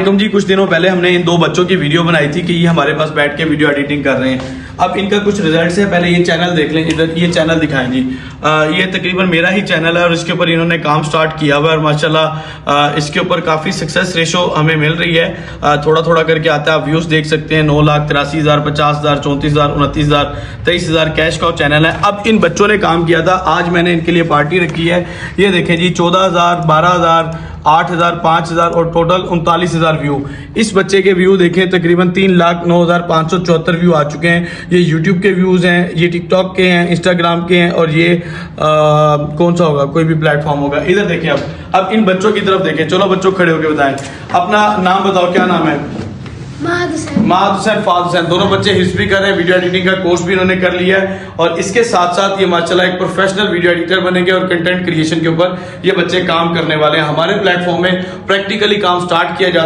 वालेकुम जी। कुछ दिनों पहले हमने इन दो बच्चों की वीडियो बनाई थी कि ये हमारे पास बैठ के वीडियो एडिटिंग कर रहे हैं। अब इनका कुछ रिजल्ट है, पहले ये चैनल देख लें। इधर ये चैनल दिखाएं जी। ये तकरीबन मेरा ही चैनल है और इसके ऊपर इन्होंने काम स्टार्ट किया हुआ है और माशाल्लाह इसके ऊपर काफ़ी सक्सेस रेशो हमें मिल रही है। थोड़ा थोड़ा करके आता है, आप व्यूज़ देख सकते हैं। 9,83,000, 50,000, 34,000, 29,000, 23,000 कैश का चैनल है। अब इन बच्चों ने काम किया था, आज मैंने इनके लिए पार्टी रखी है। ये देखें जी, 14,000, 12,000, 8,000, 5,000 और टोटल 39,000 व्यू। इस बच्चे के व्यू देखें, तकरीबन 3,09,574 व्यू आ चुके हैं। ये यूट्यूब के व्यूज हैं, ये टिकटॉक के हैं, इंस्टाग्राम के हैं और ये कौन सा होगा, कोई भी प्लेटफॉर्म होगा। इधर देखें। अब इन बच्चों की तरफ देखें। चलो बच्चों खड़े होकर बताएं, अपना नाम बताओ, क्या नाम है? महद हुसैन, फाद हुसैन। दोनों बच्चे हिस्ट्री कर रहे हैं, वीडियो एडिटिंग का कोर्स भी इन्होंने कर लिया है और इसके साथ साथ ये माशाल्लाह एक प्रोफेशनल वीडियो एडिटर बनेंगे और कंटेंट क्रिएशन के ऊपर ये बच्चे काम करने वाले हैं। हमारे प्लेटफॉर्म में प्रैक्टिकली काम स्टार्ट किया जाता है।